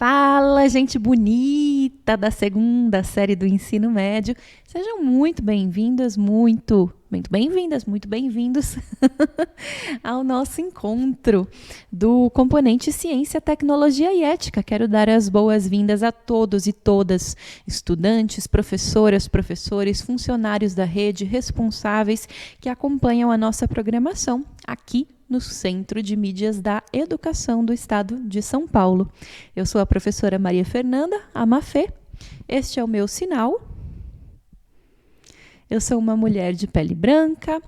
Fala, gente bonita da segunda série do ensino médio. Sejam muito bem-vindas, muito bem-vindas, muito bem-vindos ao nosso encontro do componente Ciência, Tecnologia e Ética. Quero dar as boas-vindas a todos e todas, estudantes, professoras, professores, funcionários da rede, responsáveis que acompanham a nossa programação aqui no Centro de Mídias da Educação do Estado de São Paulo. Eu sou a professora Maria Fernanda, a Mafê. Este é o meu sinal. Eu sou uma mulher de pele branca,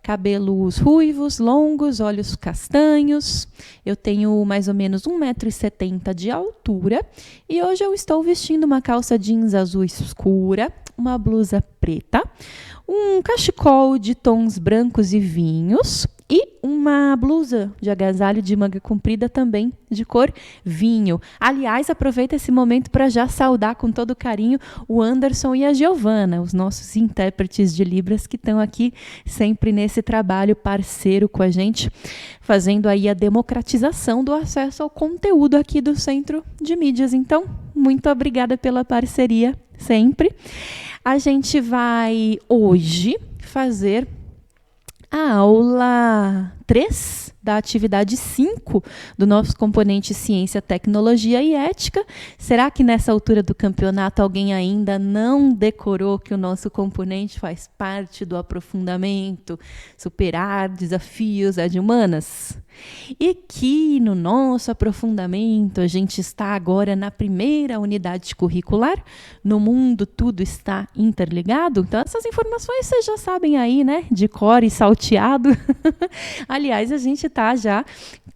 cabelos ruivos, longos, olhos castanhos. Eu tenho mais ou menos 1,70 m de altura e hoje eu estou vestindo uma calça jeans azul escura, uma blusa preta, um cachecol de tons brancos e vinhos e uma blusa de agasalho de manga comprida também de cor vinho. Aliás, aproveito esse momento para já saudar com todo carinho o Anderson e a Giovana, os nossos intérpretes de Libras que estão aqui sempre nesse trabalho parceiro com a gente, fazendo aí a democratização do acesso ao conteúdo aqui do Centro de Mídias. Então, muito obrigada pela parceria sempre. A gente vai hoje fazer a aula 3 da atividade 5 do nosso componente Ciência, Tecnologia e Ética. Será que nessa altura do campeonato alguém ainda não decorou que o nosso componente faz parte do aprofundamento, superar desafios ad-humanas? E que no nosso aprofundamento a gente está agora na primeira unidade curricular, no mundo tudo está interligado. Então essas informações vocês já sabem aí, né? De cor e salteado. Aliás, a gente está já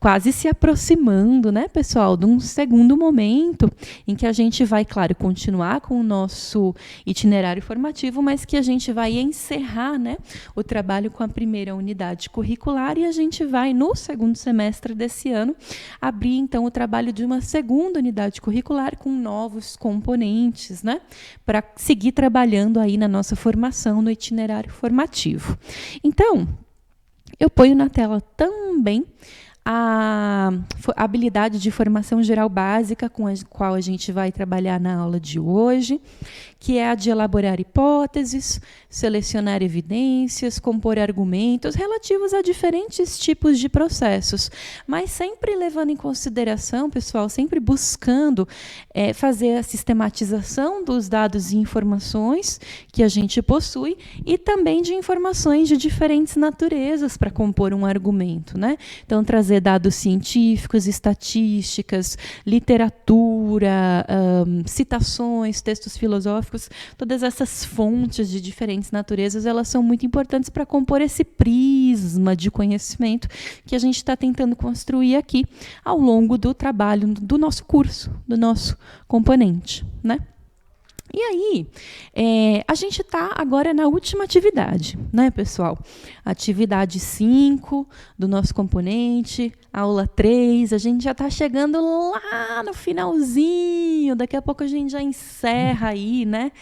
quase se aproximando, né, pessoal, de um segundo momento em que a gente vai, claro, continuar com o nosso itinerário formativo, mas que a gente vai encerrar, né, o trabalho com a primeira unidade curricular e a gente vai, no segundo semestre desse ano, abrir, então, o trabalho de uma segunda unidade curricular com novos componentes, né, para seguir trabalhando aí na nossa formação, no itinerário formativo. Então, eu ponho na tela também a habilidade de formação geral básica com a qual a gente vai trabalhar na aula de hoje, que é a de elaborar hipóteses, selecionar evidências, compor argumentos relativos a diferentes tipos de processos, mas sempre levando em consideração, pessoal, sempre buscando fazer a sistematização dos dados e informações que a gente possui e também de informações de diferentes naturezas para compor um argumento, né? Então, trazer dados científicos, estatísticas, literatura, citações, textos filosóficos, todas essas fontes de diferentes naturezas, elas são muito importantes para compor esse prisma de conhecimento que a gente está tentando construir aqui ao longo do trabalho do nosso curso, do nosso componente, né? E aí, a gente está agora na última atividade, né, pessoal? Atividade 5 do nosso componente, aula 3, a gente já está chegando lá no finalzinho, daqui a pouco a gente já encerra aí, né?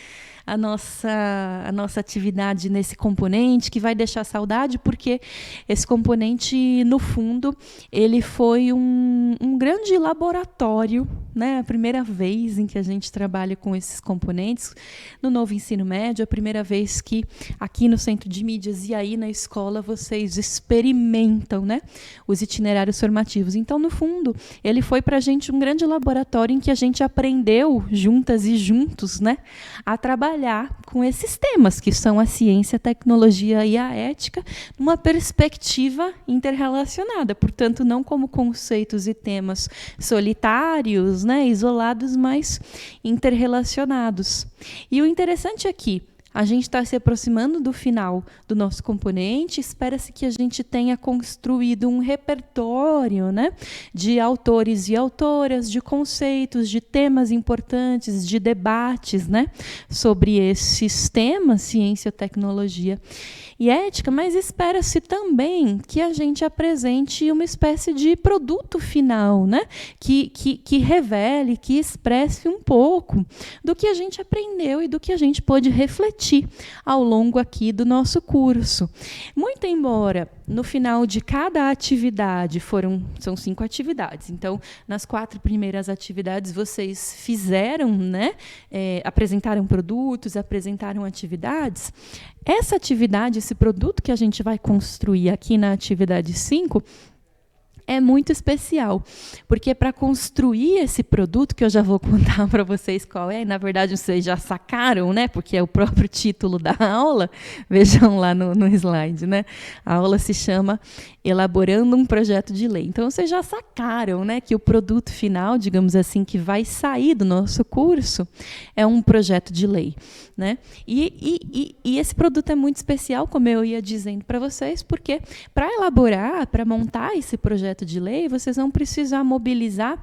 A nossa atividade nesse componente, que vai deixar saudade, porque esse componente, no fundo, ele foi um grande laboratório, né? A primeira vez em que a gente trabalha com esses componentes no novo ensino médio, a primeira vez que aqui no Centro de Mídias e aí na escola vocês experimentam, né, os itinerários formativos. Então, no fundo, ele foi para a gente um grande laboratório em que a gente aprendeu juntas e juntos, né, a trabalhar com esses temas, que são a ciência, a tecnologia e a ética, numa perspectiva interrelacionada, portanto, não como conceitos e temas solitários, né, isolados, mas interrelacionados. E o interessante aqui, a gente está se aproximando do final do nosso componente, espera-se que a gente tenha construído um repertório, né, de autores e autoras, de conceitos, de temas importantes, de debates, né, sobre esses temas, ciência, tecnologia e ética, mas espera-se também que a gente apresente uma espécie de produto final, né, que revele, que expresse um pouco do que a gente aprendeu e do que a gente pôde refletir discutir ao longo aqui do nosso curso. Muito embora no final de cada atividade, são 5 atividades, então nas 4 primeiras atividades vocês fizeram, né, apresentaram produtos, apresentaram atividades. Essa atividade, esse produto que a gente vai construir aqui na atividade 5, é muito especial, porque para construir esse produto, que eu já vou contar para vocês qual é, na verdade vocês já sacaram, né, porque é o próprio título da aula, vejam lá no slide, né, a aula se chama Elaborando um Projeto de Lei. Então vocês já sacaram, né, que o produto final, digamos assim, que vai sair do nosso curso, é um projeto de lei, né, e esse produto é muito especial, como eu ia dizendo para vocês, porque para elaborar, para montar esse projeto de lei, vocês vão precisar mobilizar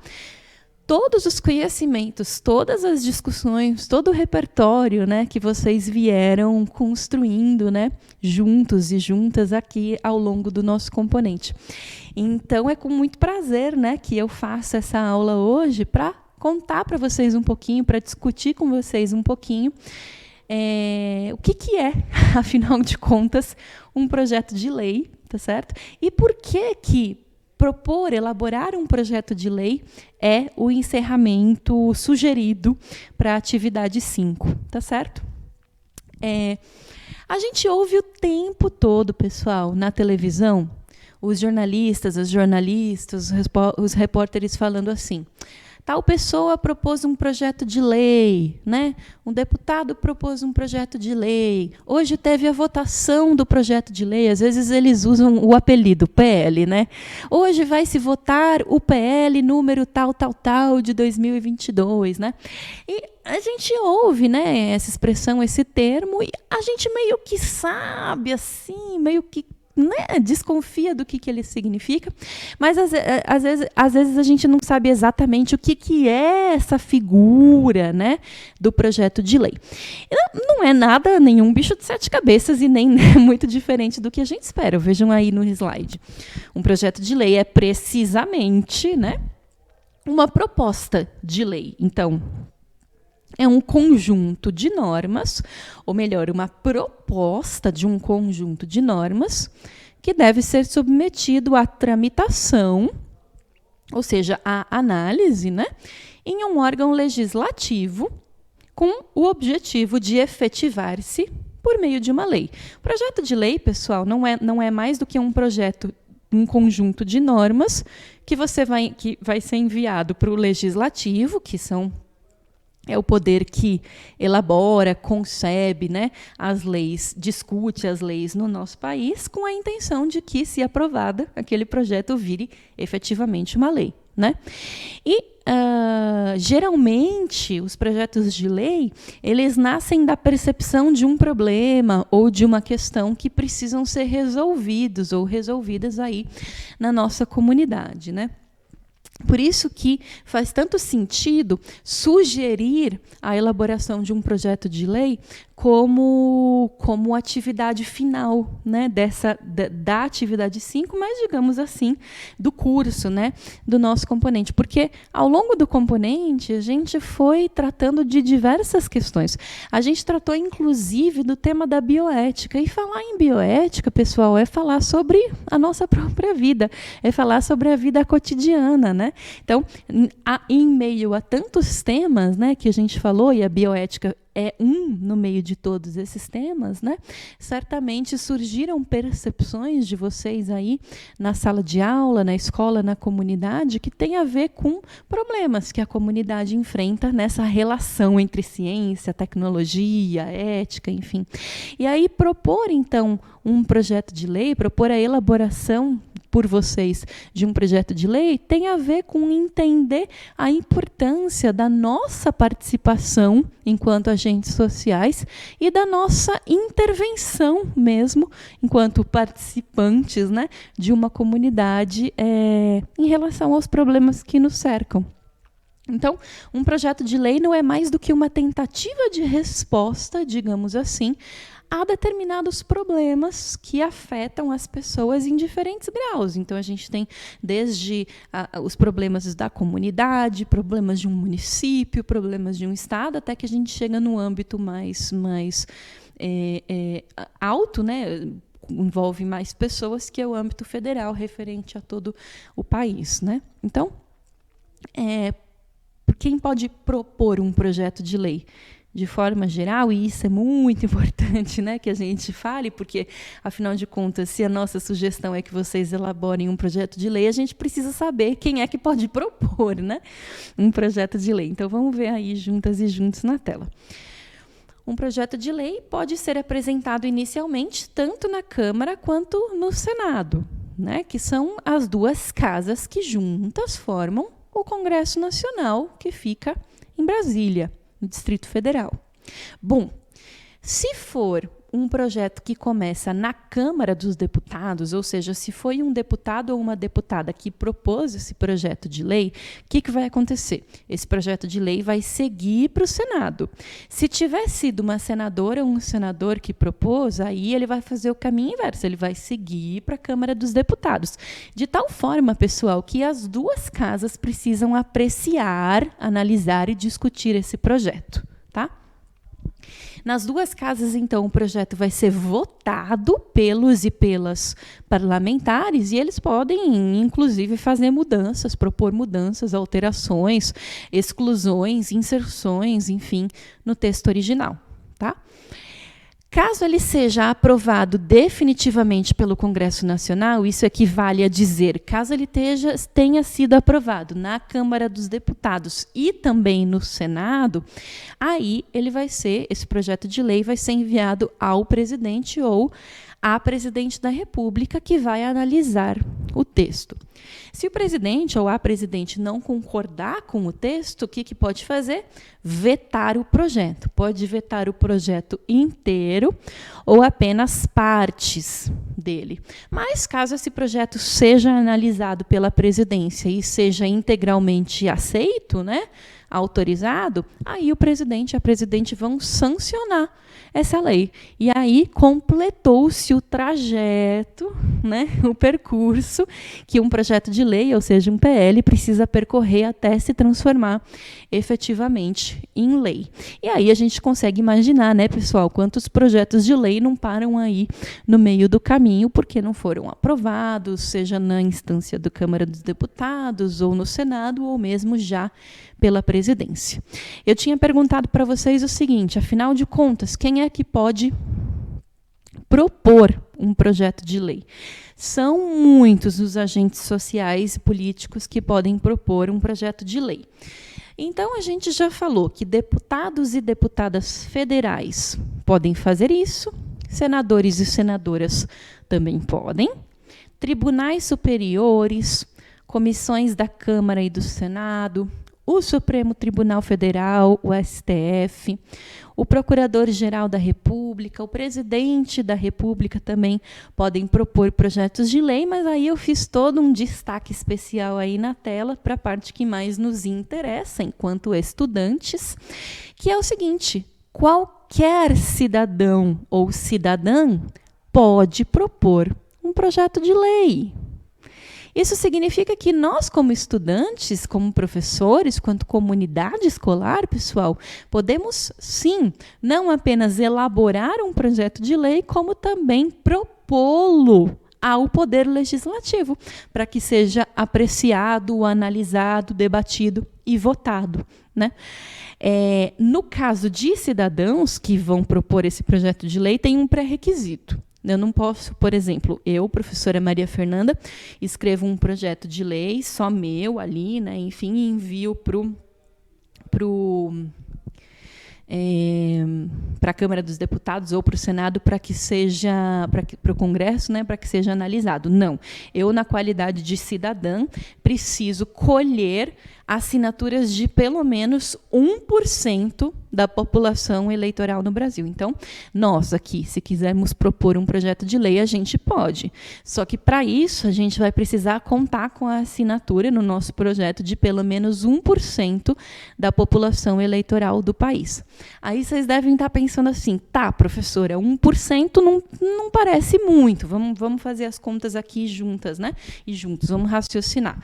todos os conhecimentos, todas as discussões, todo o repertório, né, que vocês vieram construindo, né, juntos e juntas aqui ao longo do nosso componente. Então, é com muito prazer, né, que eu faço essa aula hoje para contar para vocês um pouquinho, para discutir com vocês um pouquinho o que é, afinal de contas, um projeto de lei, tá certo? E por que elaborar um projeto de lei é o encerramento sugerido para a atividade 5, tá certo? A gente ouve o tempo todo, pessoal, na televisão, os jornalistas, os repórteres falando assim: tal pessoa propôs um projeto de lei, né? Um deputado propôs um projeto de lei. Hoje teve a votação do projeto de lei. Às vezes eles usam o apelido PL, né? Hoje vai se votar o PL número tal, tal, tal de 2022, né? E a gente ouve, né, essa expressão, esse termo, e a gente meio que sabe, assim, meio que, né, desconfia do que ele significa, mas às vezes a gente não sabe exatamente o que é essa figura, né, do projeto de lei. Não é nada, nenhum bicho de 7 cabeças e nem, né, muito diferente do que a gente espera. Vejam aí no slide. Um projeto de lei é precisamente, né, uma proposta de lei. Então, é um conjunto de normas, ou melhor, uma proposta de um conjunto de normas que deve ser submetido à tramitação, ou seja, à análise, né, em um órgão legislativo com o objetivo de efetivar-se por meio de uma lei. O projeto de lei, pessoal, não é mais do que um projeto, um conjunto de normas que vai ser enviado para o legislativo, que é o poder que elabora, concebe, né, as leis, discute as leis no nosso país, com a intenção de que, se aprovada, aquele projeto vire efetivamente uma lei, né? E geralmente os projetos de lei, eles nascem da percepção de um problema ou de uma questão que precisam ser resolvidos ou resolvidas aí na nossa comunidade, né? Por isso que faz tanto sentido sugerir a elaboração de um projeto de lei como atividade final, né, da atividade 5, mas, digamos assim, do curso, né, do nosso componente. Porque, ao longo do componente, a gente foi tratando de diversas questões. A gente tratou, inclusive, do tema da bioética. E falar em bioética, pessoal, é falar sobre a nossa própria vida, é falar sobre a vida cotidiana, né? Então, em meio a tantos temas, né, que a gente falou, e a bioética é no meio de todos esses temas, né? Certamente surgiram percepções de vocês aí na sala de aula, na escola, na comunidade, que tem a ver com problemas que a comunidade enfrenta nessa relação entre ciência, tecnologia, ética, enfim. E aí propor, então, um projeto de lei, propor a elaboração por vocês de um projeto de lei, tem a ver com entender a importância da nossa participação enquanto agentes sociais e da nossa intervenção mesmo enquanto participantes, né, de uma comunidade em relação aos problemas que nos cercam. Então, um projeto de lei não é mais do que uma tentativa de resposta, digamos assim, a determinados problemas que afetam as pessoas em diferentes graus. Então, a gente tem desde os problemas da comunidade, problemas de um município, problemas de um estado, até que a gente chega no âmbito mais alto, né? Envolve mais pessoas que é o âmbito federal referente a todo o país, né? Então, quem pode propor um projeto de lei? De forma geral, e isso é muito importante, né, que a gente fale, porque, afinal de contas, se a nossa sugestão é que vocês elaborem um projeto de lei, a gente precisa saber quem é que pode propor, né, um projeto de lei. Então, vamos ver aí juntas e juntos na tela. Um projeto de lei pode ser apresentado inicialmente tanto na Câmara quanto no Senado, né, que são as duas casas que juntas formam o Congresso Nacional, que fica em Brasília, no Distrito Federal. Bom, se for um projeto que começa na Câmara dos Deputados, ou seja, se foi um deputado ou uma deputada que propôs esse projeto de lei, o que vai acontecer? Esse projeto de lei vai seguir para o Senado. Se tiver sido uma senadora ou um senador que propôs, aí ele vai fazer o caminho inverso, ele vai seguir para a Câmara dos Deputados. De tal forma, pessoal, que as duas casas precisam apreciar, analisar e discutir esse projeto, tá? Nas duas casas, então, o projeto vai ser votado pelos e pelas parlamentares e eles podem, inclusive, fazer mudanças, propor mudanças, alterações, exclusões, inserções, enfim, no texto original, tá? Caso ele seja aprovado definitivamente pelo Congresso Nacional, isso equivale a dizer, caso ele tenha sido aprovado na Câmara dos Deputados e também no Senado, aí esse projeto de lei vai ser enviado ao presidente ou à presidente da República, que vai analisar o texto. Se o presidente ou a presidente não concordar com o texto, o que pode fazer? Vetar o projeto. Pode vetar o projeto inteiro ou apenas partes dele. Mas, caso esse projeto seja analisado pela presidência e seja integralmente aceito, né, autorizado, aí o presidente e a presidente vão sancionar essa lei. E aí completou-se o trajeto, né, o percurso que um projeto de lei, ou seja, um PL, precisa percorrer até se transformar efetivamente em lei. E aí a gente consegue imaginar, né, pessoal, quantos projetos de lei não param aí no meio do caminho porque não foram aprovados, seja na instância da Câmara dos Deputados, ou no Senado, ou mesmo já pela presidência. Eu tinha perguntado para vocês o seguinte, afinal de contas, quem é que pode propor um projeto de lei? São muitos os agentes sociais e políticos que podem propor um projeto de lei. Então, a gente já falou que deputados e deputadas federais podem fazer isso, senadores e senadoras também podem, tribunais superiores, comissões da Câmara e do Senado, o Supremo Tribunal Federal, o STF, o Procurador-Geral da República, o Presidente da República também podem propor projetos de lei, mas aí eu fiz todo um destaque especial aí na tela para a parte que mais nos interessa enquanto estudantes, que é o seguinte: qualquer cidadão ou cidadã pode propor um projeto de lei. Isso significa que nós, como estudantes, como professores, quanto comunidade escolar, pessoal, podemos, sim, não apenas elaborar um projeto de lei, como também propô-lo ao Poder Legislativo, para que seja apreciado, analisado, debatido e votado, né? No caso de cidadãos que vão propor esse projeto de lei, tem um pré-requisito. Eu não posso, por exemplo, eu, professora Maria Fernanda, escrevo um projeto de lei, só meu ali, né, enfim, e envio para a Câmara dos Deputados ou para o Senado para que seja, para o Congresso, né, para que seja analisado. Não, eu, na qualidade de cidadã, preciso colher assinaturas de pelo menos 1% da população eleitoral no Brasil. Então, nós aqui, se quisermos propor um projeto de lei, a gente pode. Só que, para isso, a gente vai precisar contar com a assinatura no nosso projeto de pelo menos 1% da população eleitoral do país. Aí vocês devem estar pensando assim, tá, professora, 1% não parece muito, vamos fazer as contas aqui juntas, né? E juntos, vamos raciocinar.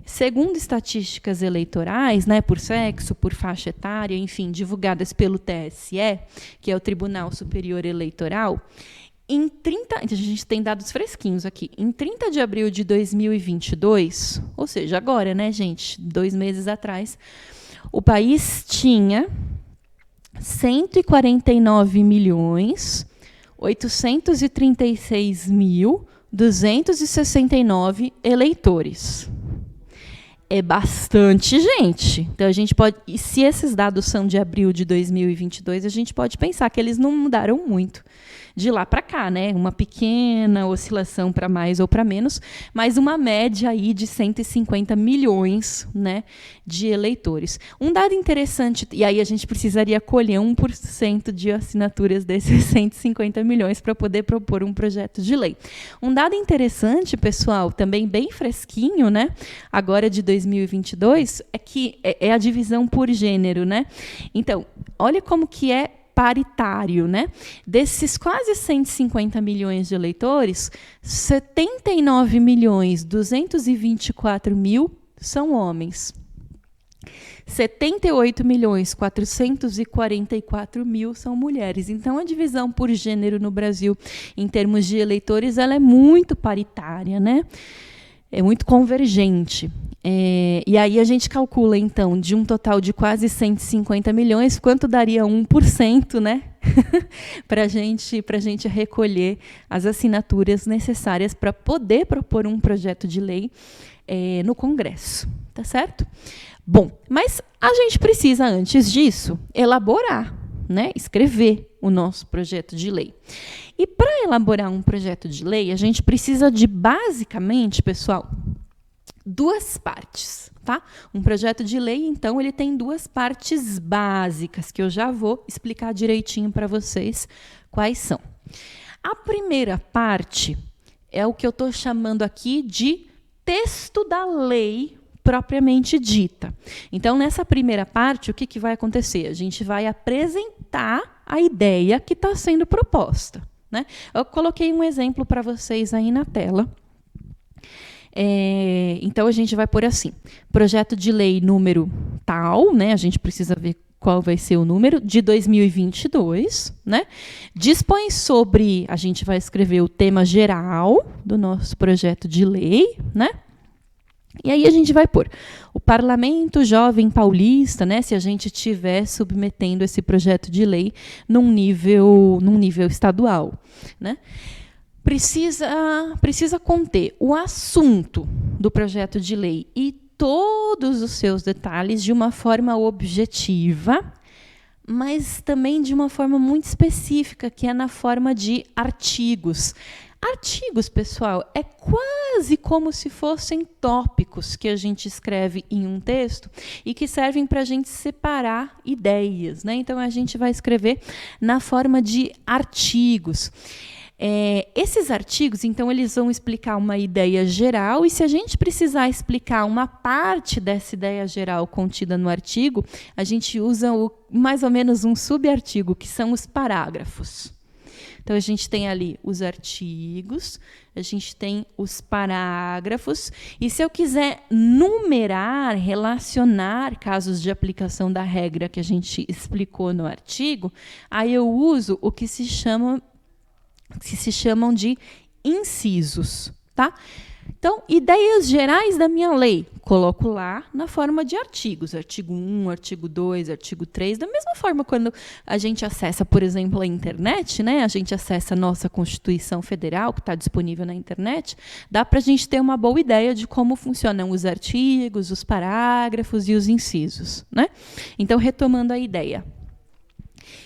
Segundo estatísticas estatísticas eleitorais, né, por sexo, por faixa etária, enfim, divulgadas pelo TSE, que é o Tribunal Superior Eleitoral, a gente tem dados fresquinhos aqui. Em 30 de abril de 2022, ou seja, agora, né, gente, 2 meses atrás, o país tinha 149.836.269 eleitores. É bastante gente. Então, a gente pode... E se esses dados são de abril de 2022, a gente pode pensar que eles não mudaram muito de lá para cá, né? Uma pequena oscilação para mais ou para menos, mas uma média aí de 150 milhões, né, de eleitores. Um dado interessante, e aí a gente precisaria colher 1% de assinaturas desses 150 milhões para poder propor um projeto de lei. Um dado interessante, pessoal, também bem fresquinho, né, agora de 2022, é que é a divisão por gênero, né? Então, olha como que é paritário, né? Desses quase 150 milhões de eleitores, 79.224.000 são homens. 78.444.000 são mulheres. Então, a divisão por gênero no Brasil, em termos de eleitores, ela é muito paritária, né? É muito convergente. E aí a gente calcula, então, de um total de quase 150 milhões, quanto daria 1%, né? para a gente recolher as assinaturas necessárias para poder propor um projeto de lei no Congresso. Tá certo? Bom, mas a gente precisa, antes disso, elaborar, né? Escrever o nosso projeto de lei. E para elaborar um projeto de lei, a gente precisa de, basicamente, pessoal, 2 partes, tá? Um projeto de lei, então, ele tem 2 partes básicas, que eu já vou explicar direitinho para vocês quais são. A primeira parte é o que eu estou chamando aqui de texto da lei propriamente dita. Então, nessa primeira parte, o que vai acontecer? A gente vai apresentar a ideia que está sendo proposta, né? Eu coloquei um exemplo para vocês aí na tela. Então, a gente vai pôr assim, projeto de lei número tal, né? A gente precisa ver qual vai ser o número, de 2022, né? Dispõe sobre, a gente vai escrever o tema geral do nosso projeto de lei, né? E aí a gente vai pôr o Parlamento Jovem Paulista, né, se a gente estiver submetendo esse projeto de lei num nível estadual, né? Precisa conter o assunto do projeto de lei e todos os seus detalhes de uma forma objetiva, mas também de uma forma muito específica, que é na forma de artigos. Artigos, pessoal, é quase como se fossem tópicos que a gente escreve em um texto e que servem para a gente separar ideias, né? Então, a gente vai escrever na forma de artigos. Esses artigos, então, eles vão explicar uma ideia geral, e se a gente precisar explicar uma parte dessa ideia geral contida no artigo, a gente usa mais ou menos um subartigo, que são os parágrafos. Então, a gente tem ali os artigos, a gente tem os parágrafos, e se eu quiser numerar, relacionar casos de aplicação da regra que a gente explicou no artigo, aí eu uso o que se chamam de incisos, tá? Então, ideias gerais da minha lei, coloco lá na forma de artigos, artigo 1, artigo 2, artigo 3, da mesma forma quando a gente acessa, por exemplo, a internet, né? A gente acessa a nossa Constituição Federal, que está disponível na internet, dá para a gente ter uma boa ideia de como funcionam os artigos, os parágrafos e os incisos, né? Então, retomando a ideia.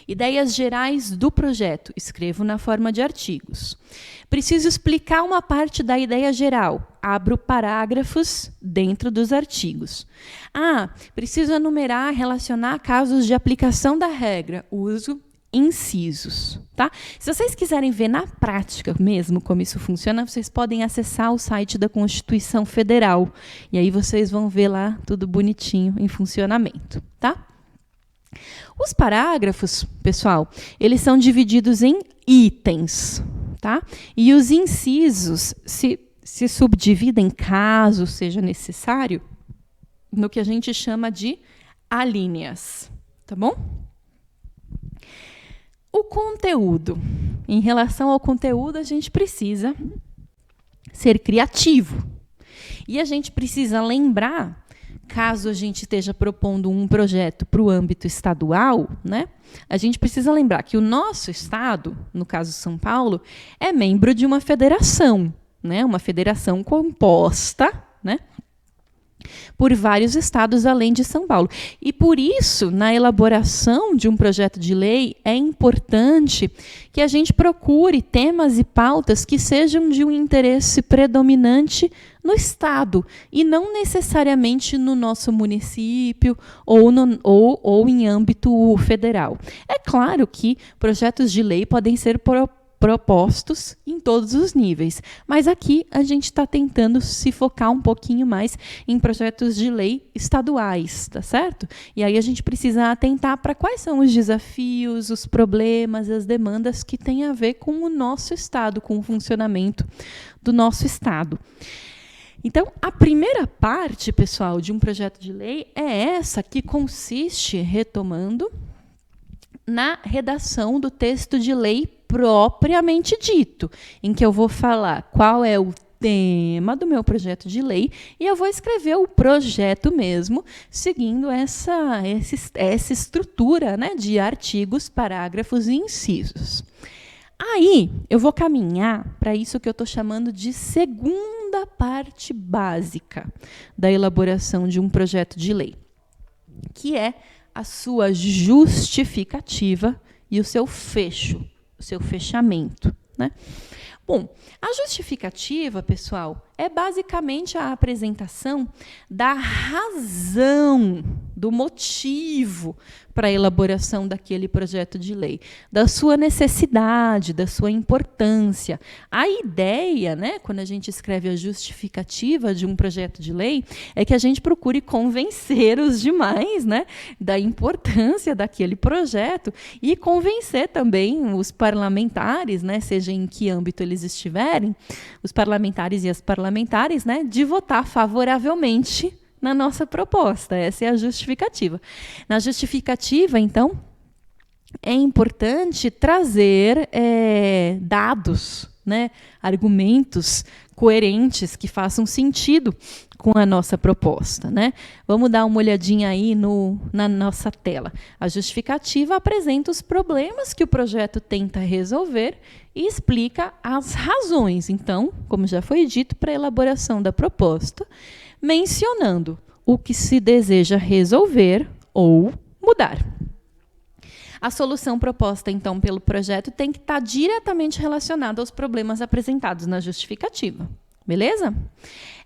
Ideias gerais do projeto, escrevo na forma de artigos. Preciso explicar uma parte da ideia geral, abro parágrafos dentro dos artigos. Preciso enumerar, relacionar casos de aplicação da regra, uso incisos, tá? Se vocês quiserem ver na prática mesmo como isso funciona, vocês podem acessar o site da Constituição Federal, e aí vocês vão ver lá tudo bonitinho em funcionamento, tá? Os parágrafos, pessoal, eles são divididos em itens, tá? E os incisos se subdividem, caso seja necessário, no que a gente chama de alíneas, tá bom? O conteúdo. Em relação ao conteúdo, a gente precisa ser criativo. E a gente precisa lembrar, caso a gente esteja propondo um projeto para o âmbito estadual, né? A gente precisa lembrar que o nosso estado, no caso São Paulo, é membro de uma federação, né? Uma federação composta, né, por vários estados além de São Paulo. E por isso, na elaboração de um projeto de lei, é importante que a gente procure temas e pautas que sejam de um interesse predominante no estado e não necessariamente no nosso município ou em âmbito federal. É claro que projetos de lei podem ser propostos em todos os níveis, mas aqui a gente está tentando se focar um pouquinho mais em projetos de lei estaduais, tá certo? E aí a gente precisa atentar para quais são os desafios, os problemas, as demandas que têm a ver com o nosso estado, com o funcionamento do nosso estado. Então, a primeira parte, pessoal, de um projeto de lei é essa, que consiste, retomando, na redação do texto de lei propriamente dito, em que eu vou falar qual é o tema do meu projeto de lei e eu vou escrever o projeto mesmo, seguindo essa estrutura, né, de artigos, parágrafos e incisos. Aí, eu vou caminhar para isso que eu estou chamando de segunda parte básica da elaboração de um projeto de lei, que é a sua justificativa e o seu fecho, o seu fechamento, né? Bom, a justificativa, pessoal, é basicamente a apresentação da razão, do motivo para a elaboração daquele projeto de lei, da sua necessidade, da sua importância. A ideia, né, quando a gente escreve a justificativa de um projeto de lei, é que a gente procure convencer os demais, né, da importância daquele projeto e convencer também os parlamentares, né, seja em que âmbito eles estiverem, os parlamentares e as parlamentares, né, de votar favoravelmente na nossa proposta. Essa é a justificativa. Na justificativa, então, é importante trazer dados, né, argumentos coerentes que façam sentido com a nossa proposta, né? Vamos dar uma olhadinha aí na nossa tela. A justificativa apresenta os problemas que o projeto tenta resolver e explica as razões, então, como já foi dito, para a elaboração da proposta, mencionando o que se deseja resolver ou mudar. A solução proposta, então, pelo projeto tem que estar diretamente relacionada aos problemas apresentados na justificativa. Beleza?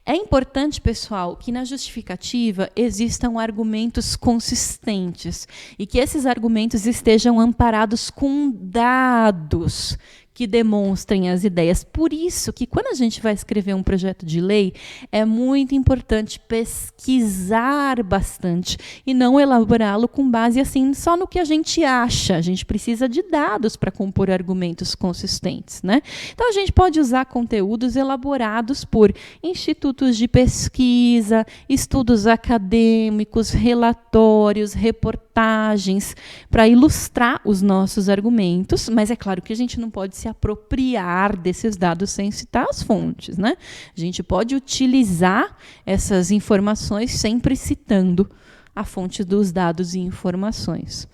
É importante, pessoal, que na justificativa existam argumentos consistentes e que esses argumentos estejam amparados com dados que demonstrem as ideias. Por isso que quando a gente vai escrever um projeto de lei, é muito importante pesquisar bastante e não elaborá-lo com base assim só no que a gente acha. A gente precisa de dados para compor argumentos consistentes, né? Então a gente pode usar conteúdos elaborados por institutos de pesquisa, estudos acadêmicos, relatórios, reportagens, para ilustrar os nossos argumentos, mas é claro que a gente não pode se apropriar desses dados sem citar as fontes, né? A gente pode utilizar essas informações sempre citando a fonte dos dados e informações.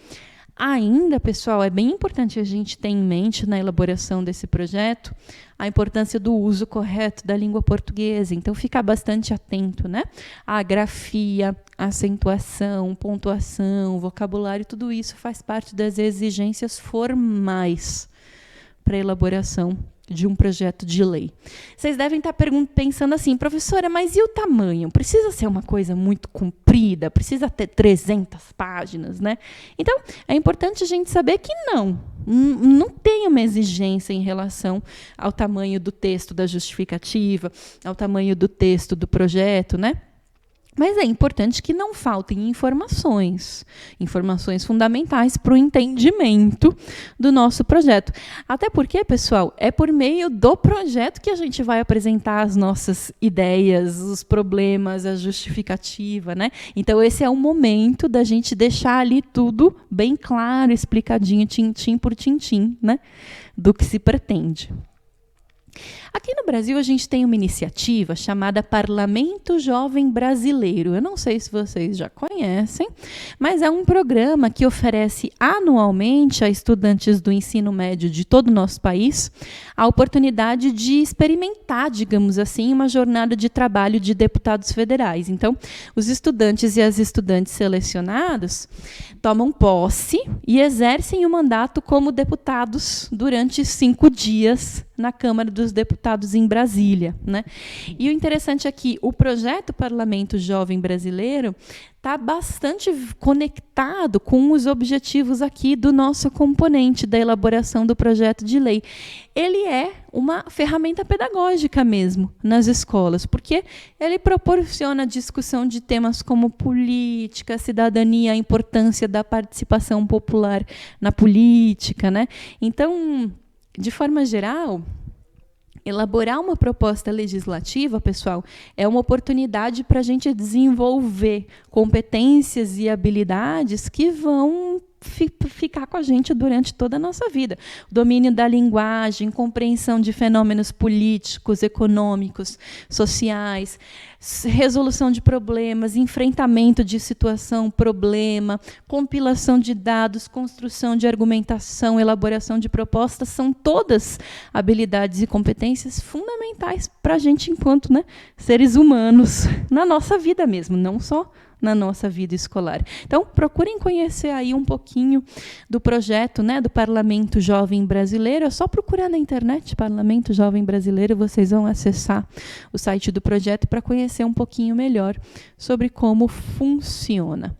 Ainda, pessoal, é bem importante a gente ter em mente na elaboração desse projeto a importância do uso correto da língua portuguesa. Então, ficar bastante atento, né? A grafia, acentuação, pontuação, vocabulário, tudo isso faz parte das exigências formais para a elaboração de um projeto de lei. Vocês devem estar pensando assim, professora, mas e o tamanho? Precisa ser uma coisa muito comprida? Precisa ter 300 páginas, né? Então, é importante a gente saber que não tem uma exigência em relação ao tamanho do texto da justificativa, ao tamanho do texto do projeto, né? Mas é importante que não faltem informações fundamentais para o entendimento do nosso projeto. Até porque, pessoal, é por meio do projeto que a gente vai apresentar as nossas ideias, os problemas, a justificativa, né? Então, esse é o momento da gente deixar ali tudo bem claro, explicadinho, tintim por tintim, né? Do que se pretende. Aqui no Brasil, a gente tem uma iniciativa chamada Parlamento Jovem Brasileiro. Eu não sei se vocês já conhecem, mas é um programa que oferece anualmente a estudantes do ensino médio de todo o nosso país a oportunidade de experimentar, digamos assim, uma jornada de trabalho de deputados federais. Então, os estudantes e as estudantes selecionados tomam posse e exercem o mandato como deputados durante 5 dias na Câmara dos Deputados em Brasília, né? E o interessante é que o projeto Parlamento Jovem Brasileiro está bastante conectado com os objetivos aqui do nosso componente da elaboração do projeto de lei. Ele é uma ferramenta pedagógica mesmo nas escolas, porque ele proporciona discussão de temas como política, cidadania, a importância da participação popular na política, né? Então, de forma geral, elaborar uma proposta legislativa, pessoal, é uma oportunidade para a gente desenvolver competências e habilidades que vão ficar com a gente durante toda a nossa vida. Domínio da linguagem, compreensão de fenômenos políticos, econômicos, sociais, resolução de problemas, enfrentamento de situação, problema, compilação de dados, construção de argumentação, elaboração de propostas, são todas habilidades e competências fundamentais para a gente enquanto, né, seres humanos, na nossa vida mesmo, não só na nossa vida escolar. Então, procurem conhecer aí um pouquinho do projeto, né, do Parlamento Jovem Brasileiro. É só procurar na internet Parlamento Jovem Brasileiro, vocês vão acessar o site do projeto para conhecer um pouquinho melhor sobre como funciona.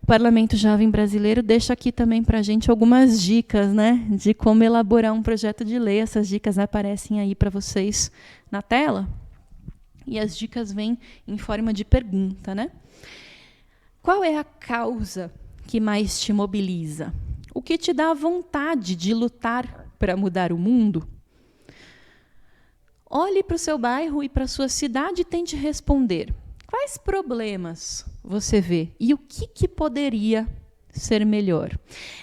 O Parlamento Jovem Brasileiro deixa aqui também para a gente algumas dicas, né, de como elaborar um projeto de lei. Essas dicas aparecem aí para vocês na tela. E as dicas vêm em forma de pergunta, né? Qual é a causa que mais te mobiliza? O que te dá vontade de lutar para mudar o mundo? Olhe para o seu bairro e para a sua cidade e tente responder. Quais problemas você vê? E o que poderia ser melhor?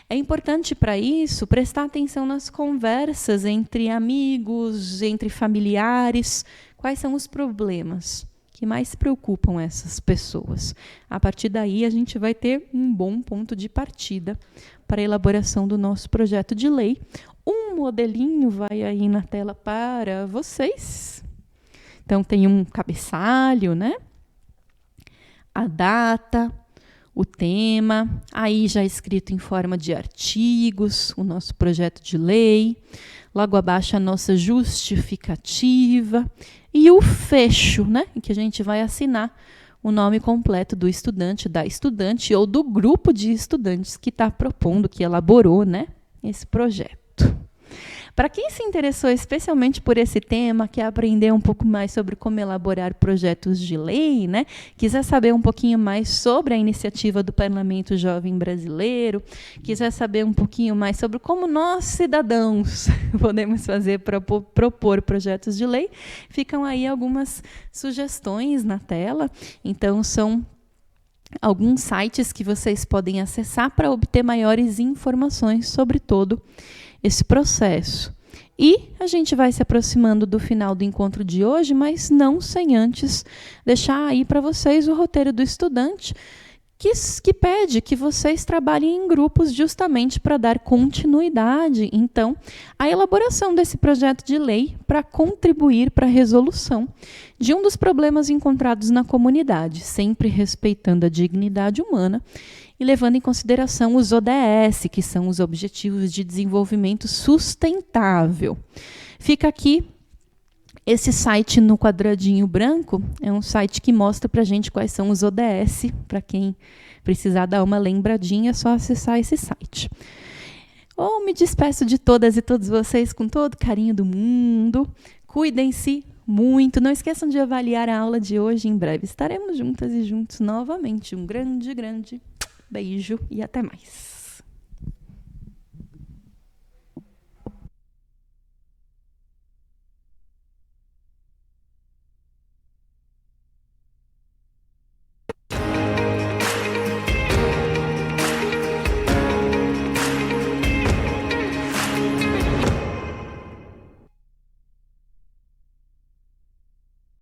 É importante para isso prestar atenção nas conversas entre amigos, entre familiares. Quais são os problemas que mais preocupam essas pessoas? A partir daí, a gente vai ter um bom ponto de partida para a elaboração do nosso projeto de lei. Um modelinho vai aí na tela para vocês. Então, tem um cabeçalho, né? A data, o tema, aí já escrito em forma de artigos, o nosso projeto de lei. Logo abaixo a nossa justificativa e o fecho, né, em que a gente vai assinar o nome completo do estudante, da estudante ou do grupo de estudantes que está propondo, que elaborou, né, esse projeto. Para quem se interessou especialmente por esse tema, quer aprender um pouco mais sobre como elaborar projetos de lei, né? Quiser saber um pouquinho mais sobre a iniciativa do Parlamento Jovem Brasileiro, quiser saber um pouquinho mais sobre como nós, cidadãos, podemos fazer para propor projetos de lei, ficam aí algumas sugestões na tela. Então, são alguns sites que vocês podem acessar para obter maiores informações sobre todo esse processo. E a gente vai se aproximando do final do encontro de hoje, mas não sem antes deixar aí para vocês o roteiro do estudante, que pede que vocês trabalhem em grupos justamente para dar continuidade, então, à elaboração desse projeto de lei para contribuir para a resolução de um dos problemas encontrados na comunidade, sempre respeitando a dignidade humana e levando em consideração os ODS, que são os Objetivos de Desenvolvimento Sustentável. Fica aqui esse site no quadradinho branco, é um site que mostra para a gente quais são os ODS. Para quem precisar dar uma lembradinha, é só acessar esse site. Me despeço de todas e todos vocês com todo o carinho do mundo. Cuidem-se muito. Não esqueçam de avaliar a aula de hoje. Em breve estaremos juntas e juntos novamente. Um grande, grande beijo e até mais.